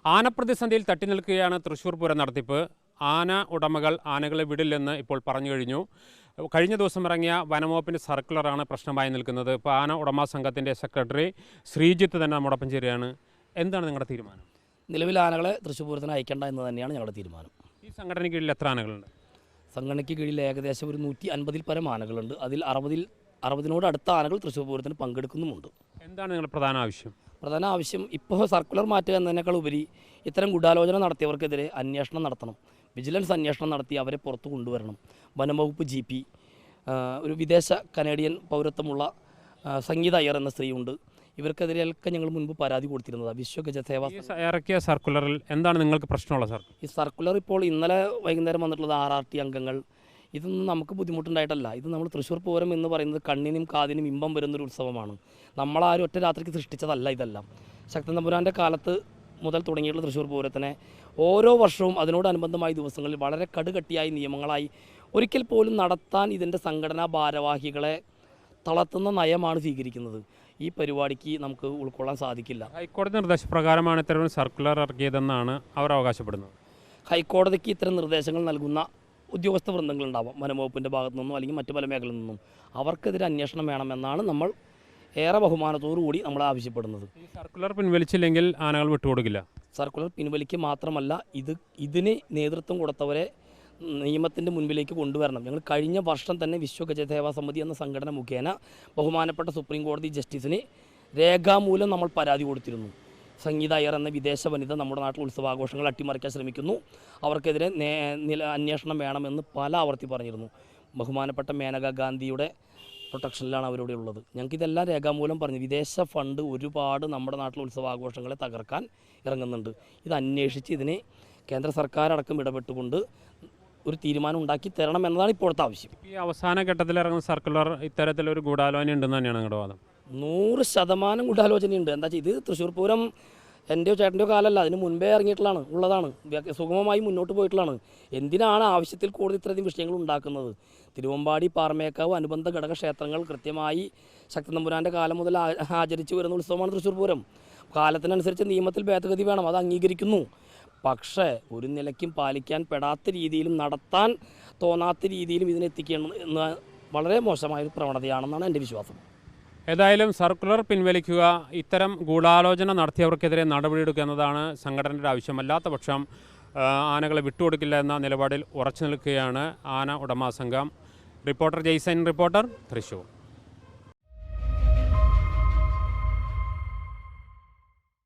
ആനപ്രതിസന്ധിയിൽ തട്ടി നിൽക്കുകയാണ് തൃശ്ശൂർ പൂരം നടത്തിപ്പ്. ആന ഉടമകൾ ആനകളെ വിടില്ലെന്ന് ഇപ്പോൾ പറഞ്ഞു കഴിഞ്ഞു. കഴിഞ്ഞ ദിവസം ഇറങ്ങിയ വനംവകുപ്പിൻ്റെ സർക്കുലറാണ് പ്രശ്നമായി നിൽക്കുന്നത്. ഇപ്പോൾ ആന ഉടമ സംഘത്തിൻ്റെ സെക്രട്ടറി ശ്രീജിത്ത് തന്നെ നമ്മോടൊപ്പം ചേരുകയാണ്. എന്താണ് നിങ്ങളുടെ തീരുമാനം? നിലവിൽ ആനകളെ തൃശ്ശൂർ പൂരത്തിന് അയക്കേണ്ട എന്ന് തന്നെയാണ് ഞങ്ങളുടെ തീരുമാനം. ഈ സംഘടനയ്ക്ക് കീഴിൽ എത്ര ആനകളുണ്ട്? സംഘടനയ്ക്ക് കീഴിൽ ഏകദേശം ഒരു 150-ൽ പരം ആനകളുണ്ട്. അതിൽ 60-നോട് അടുത്ത ആനകൾ തൃശ്ശൂർ പൂരത്തിന് പങ്കെടുക്കുന്നുമുണ്ട്. എന്താണ് നിങ്ങളുടെ പ്രധാന ആവശ്യം? പ്രധാന ആവശ്യം ഇപ്പോൾ സർക്കുലർ മാറ്റുക എന്നതിനേക്കാൾ ഉപരി ഇത്തരം ഗൂഢാലോചന നടത്തിയവർക്കെതിരെ അന്വേഷണം നടത്തണം. വിജിലൻസ് അന്വേഷണം നടത്തി അവരെ പുറത്തു കൊണ്ടുവരണം. വനംവകുപ്പ് GP, ഒരു വിദേശ കനേഡിയൻ പൗരത്വമുള്ള സംഗീത അയ്യർ എന്ന സ്ത്രീയുണ്ട്. ഇവർക്കെതിരെയൊക്കെ ഞങ്ങൾ മുൻപ് പരാതി കൊടുത്തിരുന്നത്. വിശ്വഗജസേവ ഇറക്കിയ സർക്കുലറിൽ എന്താണ് നിങ്ങൾക്ക് പ്രശ്നമുള്ള സർ? ഈ സർക്കുലർ ഇപ്പോൾ ഇന്നലെ വൈകുന്നേരം വന്നിട്ടുള്ളത് RRT അംഗങ്ങൾ. ഇതൊന്നും നമുക്ക് ബുദ്ധിമുട്ടുണ്ടായിട്ടല്ല. ഇത് നമ്മൾ തൃശ്ശൂർ പൂരം എന്ന് പറയുന്നത് കണ്ണിനും കാതിനും ഇമ്പം വരുന്നൊരു ഉത്സവമാണ്. നമ്മളാരും ഒറ്റ രാത്രിക്ക് സൃഷ്ടിച്ചതല്ല ഇതെല്ലാം. ശക്തൻ തമ്പുരാൻ്റെ കാലത്ത് മുതൽ തുടങ്ങിയിട്ടുള്ള തൃശ്ശൂർ പൂരത്തിനെ ഓരോ വർഷവും അതിനോടനുബന്ധമായ ദിവസങ്ങളിൽ വളരെ കടുകട്ടിയായി നിയമങ്ങളായി ഒരിക്കൽ പോലും നടത്താൻ ഇതിൻ്റെ സംഘടനാ ഭാരവാഹികളെ തളർത്തുന്ന നയമാണ് സ്വീകരിക്കുന്നത്. ഈ പരിപാടിക്ക് നമുക്ക് ഉൾക്കൊള്ളാൻ സാധിക്കില്ല. ഹൈക്കോടതി നിർദ്ദേശപ്രകാരമാണ് ഇത്തരം സർക്കുലർ ഇറക്കിയതെന്നാണ് അവർ അവകാശപ്പെടുന്നത്. ഹൈക്കോടതിക്ക് ഇത്തരം നിർദ്ദേശങ്ങൾ നൽകുന്ന ഉദ്യോഗസ്ഥ വൃന്ദങ്ങളുണ്ടാവാം, വനംവകുപ്പിൻ്റെ ഭാഗത്തു നിന്നും അല്ലെങ്കിൽ മറ്റു പല മേഖലയിൽ നിന്നും. അവർക്കെതിരെ അന്വേഷണം വേണമെന്നാണ് നമ്മൾ ഏറെ ബഹുമാനത്തോടുകൂടി നമ്മൾ ആവശ്യപ്പെടുന്നത്. ഈ സർക്കുലർ പിൻവലിച്ചില്ലെങ്കിൽ ആനകൾ വിട്ടുകൊടുക്കില്ല. സർക്കുലർ പിൻവലിക്കുക മാത്രമല്ല, ഇതിന് നേതൃത്വം കൊടുത്തവരെ നിയമത്തിൻ്റെ മുൻപിലേക്ക് കൊണ്ടുവരണം. ഞങ്ങൾ കഴിഞ്ഞ വർഷം തന്നെ വിശ്വഗജസേവാ സമിതി എന്ന സംഘടന മുഖേന ബഹുമാനപ്പെട്ട സുപ്രീം കോടതി ജസ്റ്റിസിന് രേഖാമൂലം നമ്മൾ പരാതി കൊടുത്തിരുന്നു. സംഗീത അയ്യർ എന്ന വിദേശ വനിത നമ്മുടെ നാട്ടിൽ ഉത്സവാഘോഷങ്ങൾ അട്ടിമറിക്കാൻ ശ്രമിക്കുന്നു, അവർക്കെതിരെ അന്വേഷണം വേണമെന്ന് പല ആവർത്തി പറഞ്ഞിരുന്നു. ബഹുമാനപ്പെട്ട മേനക ഗാന്ധിയുടെ പ്രൊട്ടക്ഷനിലാണ് അവരിവിടെ ഉള്ളത്. ഞങ്ങൾക്കിതെല്ലാം രേഖാമൂലം പറഞ്ഞു. വിദേശ ഫണ്ട് ഒരുപാട് നമ്മുടെ നാട്ടിലെ ഉത്സവാഘോഷങ്ങളെ തകർക്കാൻ ഇറങ്ങുന്നുണ്ട്. ഇത് അന്വേഷിച്ച് ഇതിന് കേന്ദ്ര സർക്കാരടക്കം ഇടപെട്ടുകൊണ്ട് ഒരു തീരുമാനം ഉണ്ടാക്കി തരണം എന്നതാണ് ഇപ്പോഴത്തെ ആവശ്യം. ഈ അവസാന ഘട്ടത്തിൽ ഇറങ്ങുന്ന സർക്കുലർ ഇത്തരത്തിലൊരു ഗൂഢാലോചന ഉണ്ടെന്ന് തന്നെയാണ് നിങ്ങളുടെ വാദം? 100% ഗൂഢാലോചനയുണ്ട്. എന്താ വെച്ചാൽ ഇത് തൃശ്ശൂർ പൂരം എൻ്റെയോ ചേട്ടൻ്റെയോ കാലമല്ല, അതിന് മുൻപേ ഉള്ളതാണ്. സുഗമമായി മുന്നോട്ട് പോയിട്ടുള്ളതാണ്. എന്തിനാണ് ആവശ്യത്തിൽ കൂടുതൽ ഇത്രയധികം വിഷയങ്ങൾ ഉണ്ടാക്കുന്നത്? തിരുവമ്പാടി, പാറമേക്കാവ്, അനുബന്ധ ഘടകക്ഷേത്രങ്ങൾ കൃത്യമായി ശക്തൻ തമ്പുരാൻ്റെ കാലം മുതൽ ആചരിച്ചു വരുന്ന ഉത്സവമാണ് തൃശ്ശൂർ പൂരം. കാലത്തിനനുസരിച്ച് നിയമത്തിൽ ഭേദഗതി വേണം, അത് അംഗീകരിക്കുന്നു. പക്ഷേ ഒരു നിലയ്ക്കും പാലിക്കാൻ പെടാത്ത രീതിയിലും നടത്താൻ തോന്നാത്ത രീതിയിലും ഇതിനെത്തിക്കണം എന്ന വളരെ മോശമായൊരു പ്രവണതയാണെന്നാണ് എൻ്റെ വിശ്വാസം. ഏതായാലും സർക്കുലർ പിൻവലിക്കുക, ഇത്തരം ഗൂഢാലോചന നടത്തിയവർക്കെതിരെ നടപടിയെടുക്കുക എന്നതാണ് സംഘടനയുടെ ആവശ്യം. അല്ലാത്ത പക്ഷം ആനകളെ വിട്ടുകൊടുക്കില്ല എന്ന നിലപാടിൽ ഉറച്ചു നിൽക്കുകയാണ് ആന ഉടമ സംഘം. റിപ്പോർട്ടർ ജയ്സൻ, തൃശ്ശൂർ.